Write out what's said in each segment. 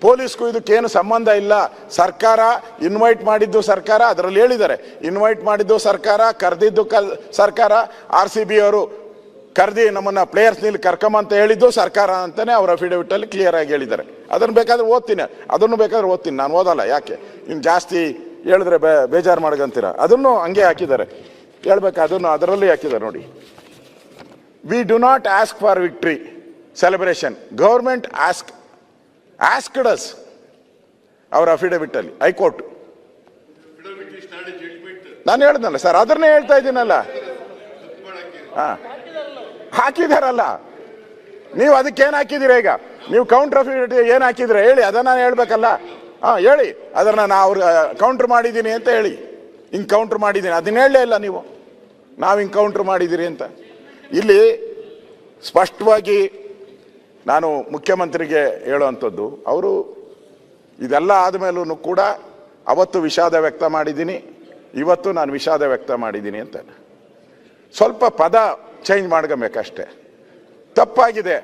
ಪೊಲೀಸ್ಗೂ ಇದಕ್ಕೇನು ಸಂಬಂಧ ಇಲ್ಲ. ಸರ್ಕಾರ ಇನ್ವೈಟ್ ಮಾಡಿದ್ದು ಸರ್ಕಾರ, ಅದರಲ್ಲಿ ಹೇಳಿದ್ದಾರೆ ಇನ್ವೈಟ್ ಮಾಡಿದ್ದು ಸರ್ಕಾರ, ಕರೆದಿದ್ದು ಸರ್ಕಾರ. RCB ಅವರು ಕರೆದಿ ನಮ್ಮನ್ನ ಪ್ಲೇಯರ್ಸ್ ನಿಲ್ಲಿ ಕರ್ಕೊಂಬಂತ ಹೇಳಿದ್ದು ಸರ್ಕಾರ ಅಂತಾನೆ ಅವ್ರ ಅಫಿಡವಿಟ್ ಅಲ್ಲಿ ಕ್ಲಿಯರ್ ಆಗಿ ಹೇಳಿದ್ದಾರೆ. ಅದನ್ನು ಬೇಕಾದ್ರೆ ಓದ್ತೀನಿ, ಅದನ್ನು ಬೇಕಾದ್ರೆ ಓದ್ತೀನಿ, ನಾನು ಓದಲ್ಲ. ಯಾಕೆ ಇನ್ನು ಜಾಸ್ತಿ ಹೇಳಿದ್ರೆ ಬೇಜಾರು ಮಾಡ್ಕಂತೀರ. ಅದನ್ನು ಹಂಗೆ ಹಾಕಿದ್ದಾರೆ, ಹೇಳ್ಬೇಕು ಅದನ್ನು ಅದರಲ್ಲಿ ಹಾಕಿದ್ದಾರೆ ನೋಡಿ. We do not ask for victory celebration, government asked us. ಅವರ ಅಫಿಡವಿಟ್ ಅಲ್ಲಿ ಹೈಕೋರ್ಟ್. ನಾನು ಹೇಳ್ದಲ್ಲ ಸರ್, ಅದನ್ನೇ ಹೇಳ್ತಾ ಇದ್ದೀನಲ್ಲ. ಹಾಕಿದಾರಲ್ಲ, ನೀವು ಅದಕ್ಕೇನು ಹಾಕಿದ್ದೀರಾ? ಈಗ ನೀವು ಕೌಂಟರ್ ಅಫಿಡವಿಟ್ ಏನು ಹಾಕಿದ್ರೆ ಹೇಳಿ, ಅದನ್ನ ಹೇಳ್ಬೇಕಲ್ಲ. ಹೇಳಿ ಅದನ್ನ ನಾ ಅವ್ರು ಕೌಂಟರ್ ಮಾಡಿದ್ದೀನಿ ಅಂತ ಹೇಳಿ. ಹಿಂಗೆ ಕೌಂಟರ್ ಮಾಡಿದ್ದೀನಿ ಅದನ್ನ ಹೇಳಲೇ ಇಲ್ಲ ನೀವು, ನಾವು ಹಿಂಗೆ ಕೌಂಟರ್ ಮಾಡಿದ್ದೀರಿ ಅಂತ. ಇಲ್ಲಿ ಸ್ಪಷ್ಟವಾಗಿ ನಾನು ಮುಖ್ಯಮಂತ್ರಿಗೆ ಹೇಳುವಂಥದ್ದು, ಅವರು ಇದೆಲ್ಲ ಆದಮೇಲೂ ಕೂಡ ಅವತ್ತು ವಿಷಾದ ವ್ಯಕ್ತ ಮಾಡಿದ್ದೀನಿ, ಇವತ್ತು ನಾನು ವಿಷಾದ ವ್ಯಕ್ತ ಮಾಡಿದ್ದೀನಿ ಅಂತ. ಸ್ವಲ್ಪ ಪದ ಚೇಂಜ್ ಮಾಡ್ಕೊಬೇಕಷ್ಟೆ. ತಪ್ಪಾಗಿದೆ.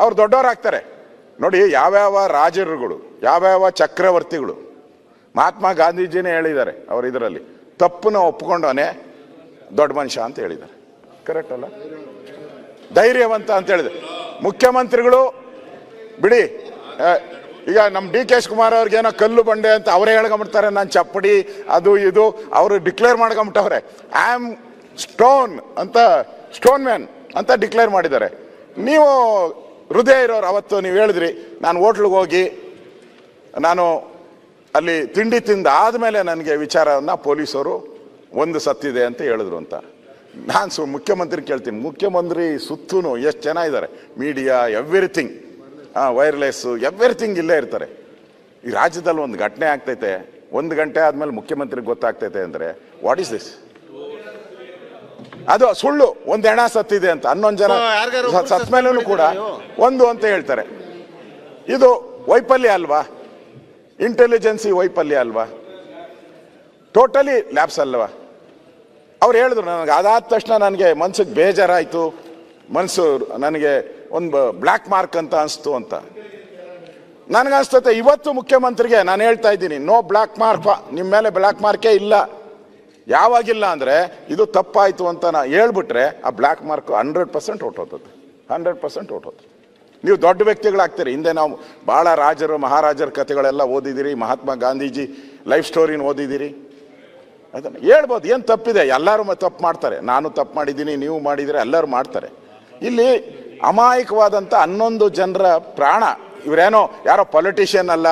ಅವ್ರು ದೊಡ್ಡವರಾಗ್ತಾರೆ ನೋಡಿ. ಯಾವ್ಯಾವ ರಾಜರುಗಳು, ಯಾವ್ಯಾವ ಚಕ್ರವರ್ತಿಗಳು, ಮಹಾತ್ಮ ಗಾಂಧೀಜಿನೇ ಹೇಳಿದ್ದಾರೆ ಅವರು ಇದರಲ್ಲಿ, ತಪ್ಪನ್ನ ಒಪ್ಕೊಂಡವನೇ ದೊಡ್ಡ ಮನುಷ್ಯ ಅಂತ ಹೇಳಿದ್ದಾರೆ. ಕರೆಕ್ಟ್ ಅಲ್ಲ? ಧೈರ್ಯವಂತ ಅಂತ ಹೇಳಿದೆ. ಮುಖ್ಯಮಂತ್ರಿಗಳು ಬಿಡಿ, ಈಗ ನಮ್ಮ DK ಶಿವಕುಮಾರ್ ಅವ್ರಿಗೇನೋ ಕಲ್ಲು ಬಂಡೆ ಅಂತ ಅವರೇ ಹೇಳ್ಕೊಂಬಿಡ್ತಾರೆ, ನಾನು ಚಪ್ಪಡಿ ಅದು ಇದು ಅವರು ಡಿಕ್ಲೇರ್ ಮಾಡ್ಕೊಂಬಿಟ್ಟವ್ರೆ. ಐ ಆಮ್ ಸ್ಟೋನ್ ಅಂತ, ಸ್ಟೋನ್ ಮ್ಯಾನ್ ಅಂತ ಡಿಕ್ಲೇರ್ ಮಾಡಿದ್ದಾರೆ. ನೀವು ಹೃದಯ ಇರೋರು. ಅವತ್ತು ನೀವು ಹೇಳಿದ್ರಿ ನಾನು ಹೋಟ್ಲಿಗೆ ಹೋಗಿ ನಾನು ಅಲ್ಲಿ ತಿಂಡಿ ತಿಂದ ಆದಮೇಲೆ ನನಗೆ ವಿಚಾರವನ್ನು ಪೊಲೀಸರು ಒಂದು ಸತ್ತಿದೆ ಅಂತ ಹೇಳಿದ್ರು ಅಂತ. ನಾನು ಮುಖ್ಯಮಂತ್ರಿ ಕೇಳ್ತೀನಿ, ಮುಖ್ಯಮಂತ್ರಿ ಸುತ್ತೂ ಎಷ್ಟು ಜನ ಇದ್ದಾರೆ, ಮೀಡಿಯಾ, ಎವ್ರಿಥಿಂಗ್, ವೈರ್ಲೆಸ್ಸು, ಎವ್ರಿಥಿಂಗ್ ಇಲ್ಲೇ ಇರ್ತಾರೆ. ಈ ರಾಜ್ಯದಲ್ಲಿ ಒಂದು ಘಟನೆ ಆಗ್ತೈತೆ, 1 ಗಂಟೆ ಆದಮೇಲೆ ಮುಖ್ಯಮಂತ್ರಿಗೆ ಗೊತ್ತಾಗ್ತೈತೆ ಅಂದರೆ ವಾಟ್ ಈಸ್ ದಿಸ್? ಅದು ಸುಳ್ಳು. ಒಂದು ಹೆಣ ಸತ್ತಿದೆ ಅಂತ 11 ಜನ ಸತ್ತ ಮೇಲೂ ಕೂಡ ಒಂದು ಅಂತ ಹೇಳ್ತಾರೆ. ಇದು ವೈಫಲ್ಯ ಅಲ್ವಾ? ಇಂಟೆಲಿಜೆನ್ಸಿ ವೈಫಲ್ಯ ಅಲ್ವಾ? ಟೋಟಲಿ ಲ್ಯಾಬ್ಸ್ ಅಲ್ವಾ? ಅವ್ರು ಹೇಳಿದ್ರು ನನಗೆ, ಅದಾದ ತಕ್ಷಣ ನನಗೆ ಮನ್ಸಿಗೆ ಬೇಜಾರಾಯಿತು, ಮನಸ್ಸು ನನಗೆ ಒಂದು ಬ್ಲ್ಯಾಕ್ ಮಾರ್ಕ್ ಅಂತ ಅನಿಸ್ತು ಅಂತ. ನನಗನ್ಸ್ತತೆ ಇವತ್ತು ಮುಖ್ಯಮಂತ್ರಿಗೆ ನಾನು ಹೇಳ್ತಾ ಇದ್ದೀನಿ, ನೋ ಬ್ಲ್ಯಾಕ್ ಮಾರ್ಕ್, ನಿಮ್ಮ ಮೇಲೆ ಬ್ಲ್ಯಾಕ್ ಮಾರ್ಕೇ ಇಲ್ಲ. ಯಾವಾಗಿಲ್ಲ ಅಂದರೆ ಇದು ತಪ್ಪಾಯಿತು ಅಂತ ನಾ ಹೇಳ್ಬಿಟ್ರೆ ಆ ಬ್ಲ್ಯಾಕ್ ಮಾರ್ಕ್ 100% ಹೊಟ್ಟೋಗ್ತದೆ, 100% ಹೊಟ್ಟೋಗ್ತದೆ. ನೀವು ದೊಡ್ಡ ವ್ಯಕ್ತಿಗಳಾಗ್ತೀರಿ. ಹಿಂದೆ ನಾವು ಭಾಳ ರಾಜರು ಮಹಾರಾಜರ ಕಥೆಗಳೆಲ್ಲ ಓದಿದ್ದೀರಿ, ಮಹಾತ್ಮ ಗಾಂಧೀಜಿ ಲೈಫ್ ಸ್ಟೋರಿನ ಓದಿದ್ದೀರಿ. ಅದನ್ನು ಹೇಳ್ಬೋದು, ಏನು ತಪ್ಪಿದೆ? ಎಲ್ಲರೂ ತಪ್ಪು ಮಾಡ್ತಾರೆ. ನಾನು ತಪ್ಪು ಮಾಡಿದ್ದೀನಿ, ನೀವು ಮಾಡಿದರೆ ಎಲ್ಲರೂ ಮಾಡ್ತಾರೆ. ಇಲ್ಲಿ ಅಮಾಯಕವಾದಂಥ 11 ಜನರ ಪ್ರಾಣ, ಇವರೇನೋ ಯಾರೋ ಪೊಲಿಟಿಷಿಯನ್ ಅಲ್ಲ,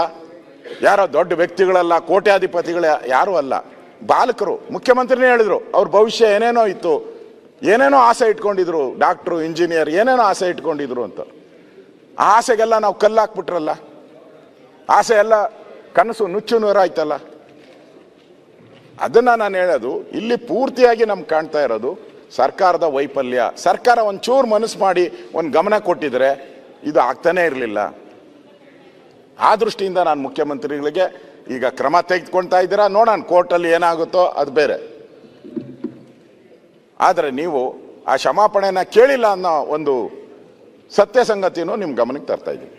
ಯಾರೋ ದೊಡ್ಡ ವ್ಯಕ್ತಿಗಳಲ್ಲ, ಕೋಟ್ಯಾಧಿಪತಿಗಳ ಯಾರೂ ಅಲ್ಲ, ಬಾಲಕರು. ಮುಖ್ಯಮಂತ್ರಿನೇ ಹೇಳಿದ್ರು ಅವ್ರ ಭವಿಷ್ಯ ಏನೇನೋ ಇತ್ತು, ಏನೇನೋ ಆಸೆ ಇಟ್ಕೊಂಡಿದ್ರು, ಡಾಕ್ಟ್ರು, ಇಂಜಿನಿಯರ್, ಏನೇನೋ ಆಸೆ ಇಟ್ಕೊಂಡಿದ್ರು ಅಂತ. ಆ ಆಸೆಗೆಲ್ಲ ನಾವು ಕಲ್ಲಾಕ್ಬಿಟ್ರಲ್ಲ, ಆಸೆ ಎಲ್ಲ ಕನಸು ನುಚ್ಚು ನೂರಾಯ್ತಲ್ಲ. ಅದನ್ನು ನಾನು ಹೇಳೋದು, ಇಲ್ಲಿ ಪೂರ್ತಿಯಾಗಿ ನಮ್ಗೆ ಕಾಣ್ತಾ ಇರೋದು ಸರ್ಕಾರದ ವೈಫಲ್ಯ. ಸರ್ಕಾರ ಒಂಚೂರು ಮನಸ್ಸು ಮಾಡಿ ಒಂದು ಗಮನ ಕೊಟ್ಟಿದ್ರೆ ಇದು ಆಗ್ತಾನೇ ಇರಲಿಲ್ಲ. ಆ ದೃಷ್ಟಿಯಿಂದ ನಾನು ಮುಖ್ಯಮಂತ್ರಿಗಳಿಗೆ ಈಗ ಕ್ರಮ ತೆಗೆದುಕೊಳ್ತಾ ಇದ್ದೀರಾ, ನೋಡೋಣ ಕೋರ್ಟಲ್ಲಿ ಏನಾಗುತ್ತೋ ಅದು ಬೇರೆ. ಆದರೆ ನೀವು ಆ ಕ್ಷಮಾಪಣೆನ ಕೇಳಿಲ್ಲ ಅನ್ನೋ ಒಂದು ಸತ್ಯ ಸಂಗತಿನೂ ನಿಮ್ಮ ಗಮನಕ್ಕೆ ತರ್ತಾ ಇದ್ದೀನಿ.